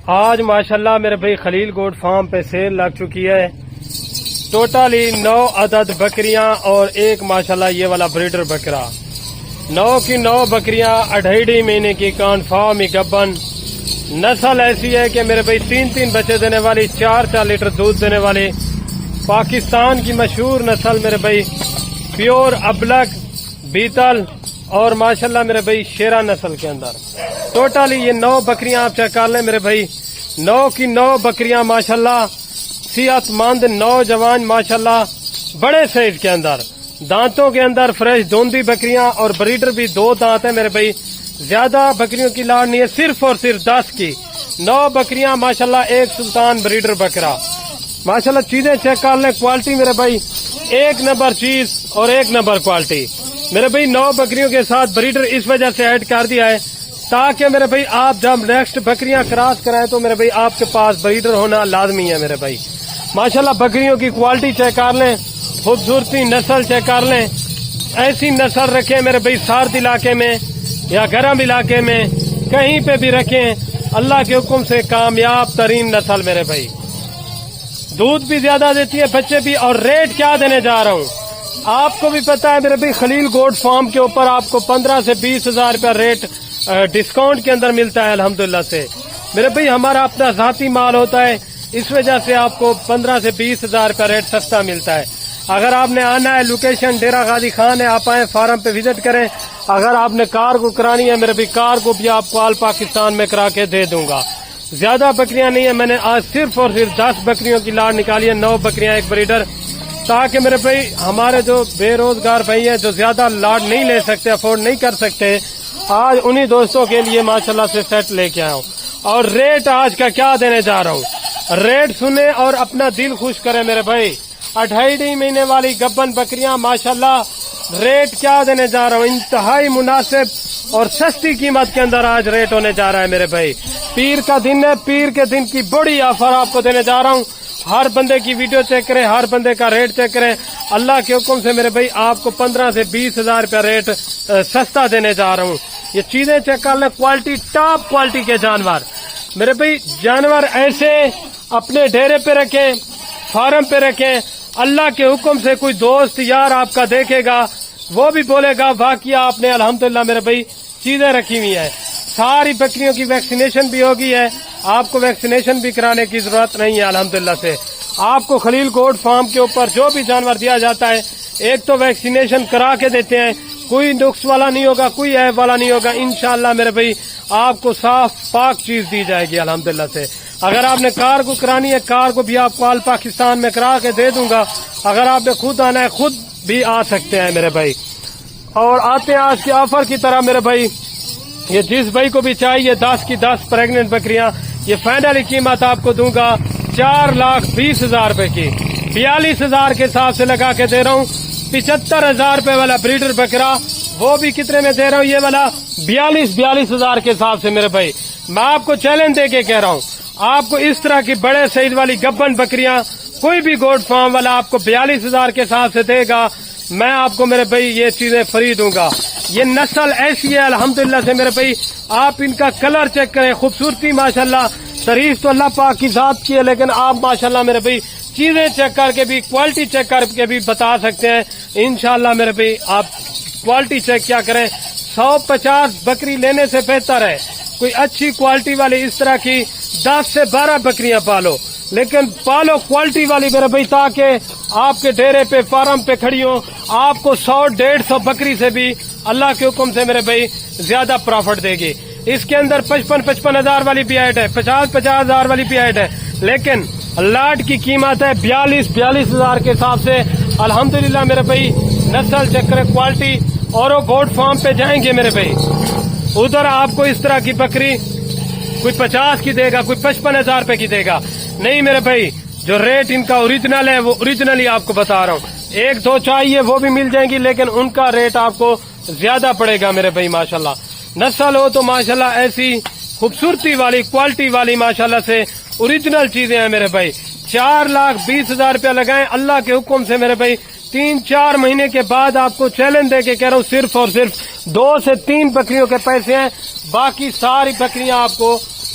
آج ماشاءاللہ میرے بھائی خلیل گوٹ فارم پہ سیل لگ چکی ہے. ٹوٹلی 9 عدد بکریاں اور ایک ماشاءاللہ یہ والا بریڈر بکرا. 9 کی 9 بکریاں 2.5 مہینے کی کنفرم گبن. نسل ایسی ہے کہ میرے بھائی 3 بچے دینے والی 4 لیٹر دودھ دینے والی پاکستان کی مشہور نسل میرے بھائی پیور ابلک بیتل اور ماشاءاللہ میرے بھائی شیرا نسل کے اندر. ٹوٹلی یہ 9 بکریاں آپ چیک کر لیں میرے بھائی. 9 کی 9 بکریاں ماشاءاللہ صحت مند نوجوان ماشاءاللہ بڑے سائز کے اندر دانتوں کے اندر فریش دوندی بکریاں اور بریڈر بھی 2 دانت ہیں میرے بھائی. زیادہ بکریوں کی لاڑ نہیں ہے, صرف اور صرف 10 کی 9 بکریاں ماشاءاللہ ایک سلطان بریڈر بکرا. ماشاءاللہ چیزیں چیک کر لیں, کوالٹی میرے بھائی 1 نمبر چیز اور 1 نمبر کوالٹی میرے بھائی. 9 بکریوں کے ساتھ بریڈر اس وجہ سے ایڈ کر دیا ہے تاکہ میرے بھائی آپ جب نیکسٹ بکریاں کراس کرائیں تو میرے بھائی آپ کے پاس بریڈر ہونا لازمی ہے میرے بھائی. ماشاءاللہ بکریوں کی کوالٹی چیک کر لیں, خوبصورتی نسل چیک کر لیں. ایسی نسل رکھیں میرے بھائی سرد علاقے میں یا گرم علاقے میں کہیں پہ بھی رکھیں, اللہ کے حکم سے کامیاب ترین نسل میرے بھائی. دودھ بھی زیادہ دیتی ہے, بچے بھی. اور ریٹ کیا دینے جا رہا ہوں آپ کو بھی پتا ہے میرے بھائی, خلیل گوٹ فارم کے اوپر آپ کو 15 سے 20 ہزار روپیہ ریٹ ڈسکاؤنٹ کے اندر ملتا ہے الحمدللہ سے میرے بھائی. ہمارا اپنا ذاتی مال ہوتا ہے, اس وجہ سے آپ کو 15 سے 20 ہزار روپیہ ریٹ سستا ملتا ہے. اگر آپ نے آنا ہے لوکیشن ڈیرا غازی خان ہے, آپ آئیں فارم پہ وزٹ کریں. اگر آپ نے کار کو کرانی ہے میرے بھائی کار کو بھی آپ کو آل پاکستان میں کرا کے دے دوں گا. زیادہ بکریاں نہیں ہیں, میں نے آج صرف اور صرف 10 بکریوں کی لاڑ نکالی ہے, 9 بکریاں ایک بریڈر, تاکہ میرے بھائی ہمارے جو بے روزگار بھائی ہیں جو زیادہ لاڑ نہیں لے سکتے, افورڈ نہیں کر سکتے, آج انہی دوستوں کے لیے ماشاءاللہ سے سیٹ لے کے آیا ہوں. اور ریٹ آج کا کیا دینے جا رہا ہوں, ریٹ سنیں اور اپنا دل خوش کریں میرے بھائی. 2.5 مہینے والی گبن بکریاں ماشاءاللہ ریٹ کیا دینے جا رہا ہوں, انتہائی مناسب اور سستی قیمت کے اندر آج ریٹ ہونے جا رہا ہے میرے بھائی. پیر کا دن ہے, پیر کے دن کی بڑی آفر آپ کو دینے جا رہا ہوں. ہر بندے کی ویڈیو چیک کریں, ہر بندے کا ریٹ چیک کریں. اللہ کے حکم سے میرے بھائی آپ کو 15 سے 20 ہزار روپیہ ریٹ سستا دینے جا رہا ہوں. یہ چیزیں چیک کر لیں, کوالٹی ٹاپ کوالٹی کے جانور میرے بھائی. جانور ایسے اپنے ڈیرے پہ رکھیں, فارم پہ رکھیں, اللہ کے حکم سے کوئی دوست یار آپ کا دیکھے گا وہ بھی بولے گا واقعی آپ نے الحمدللہ میرے بھائی چیزیں رکھی ہوئی ہیں. ساری بکریوں کی ویکسینیشن بھی ہوگی ہے, آپ کو ویکسینیشن بھی کرانے کی ضرورت نہیں ہے الحمدللہ سے. آپ کو خلیل گوٹ فارم کے اوپر جو بھی جانور دیا جاتا ہے ایک تو ویکسینیشن کرا کے دیتے ہیں, کوئی نقص والا نہیں ہوگا, کوئی عیب والا نہیں ہوگا. انشاءاللہ میرے بھائی آپ کو صاف پاک چیز دی جائے گی الحمدللہ سے. اگر آپ نے کار کو کرانی ہے کار کو بھی آپ کو آل پاکستان میں کرا کے دے دوں گا. اگر آپ نے خود آنا ہے خود بھی آ سکتے ہیں میرے بھائی. اور آتے ہیں آج کے آفر کی طرح میرے بھائی. یہ جس بھائی کو بھی چاہیے 10 کی 10 پریگننٹ بکریاں, یہ فائنلی قیمت آپ کو دوں گا 4,20,000 روپے کی. 42,000 کے حساب سے لگا کے دے رہا ہوں. 75,000 روپے والا بریڈر بکرا وہ بھی کتنے میں دے رہا ہوں, یہ والا 42,000 کے حساب سے میرے بھائی. میں آپ کو چیلنج دے کے کہہ رہا ہوں, آپ کو اس طرح کی بڑے سائز والی گبن بکریاں کوئی بھی گوٹ فارم والا آپ کو 42,000 کے حساب سے دے گا, میں آپ کو میرے بھائی یہ چیزیں فری دوں گا. یہ نسل ایسی ہے الحمدللہ سے میرے بھائی, آپ ان کا کلر چیک کریں, خوبصورتی ماشاءاللہ. تعریف تو اللہ پاک کی ذات کی ہے, لیکن آپ ماشاءاللہ میرے بھائی چیزیں چیک کر کے بھی کوالٹی چیک کر کے بھی بتا سکتے ہیں. انشاءاللہ میرے بھائی آپ کوالٹی چیک کیا کریں, 150 بکری لینے سے بہتر ہے کوئی اچھی کوالٹی والی اس طرح کی 10 سے 12 بکریاں پالو, لیکن پالو کوالٹی والی میرے بھائی تاکہ آپ کے ڈیرے پہ فارم پہ کھڑی ہوں. آپ کو 100-150 بکری سے بھی اللہ کے حکم سے میرے بھائی زیادہ پروفٹ دے گی. اس کے اندر 55 ہزار والی بھی ایڈ ہے, 50 ہزار والی بھی ایڈ ہے, لیکن لاٹ کی قیمت ہے 42 ہزار کے حساب سے الحمدللہ میرے بھائی. نسل چکر کوالٹی اور وہ گوٹ فارم پہ جائیں گے میرے بھائی, ادھر آپ کو اس طرح کی بکری کوئی 50 کی دے گا, کوئی 55 ہزار روپے کی دے گا. نہیں میرے بھائی, جو ریٹ ان کا اوریجنل ہے وہ اوریجنل ہی آپ کو بتا رہا ہوں. 1-2 چاہیے وہ بھی مل جائیں گی, لیکن ان کا ریٹ آپ کو زیادہ پڑے گا میرے بھائی. ماشاءاللہ نسل ہو تو ماشاءاللہ ایسی خوبصورتی والی کوالٹی والی ماشاءاللہ سے اوریجنل چیزیں ہیں میرے بھائی. 4,20,000 روپیہ لگائیں اللہ کے حکم سے میرے بھائی. 3-4 مہینے کے بعد آپ کو چیلنج دے کے کہہ رہا ہوں, صرف اور صرف 2 سے 3 بکریوں کے پیسے ہیں, باقی ساری بکریاں آپ کو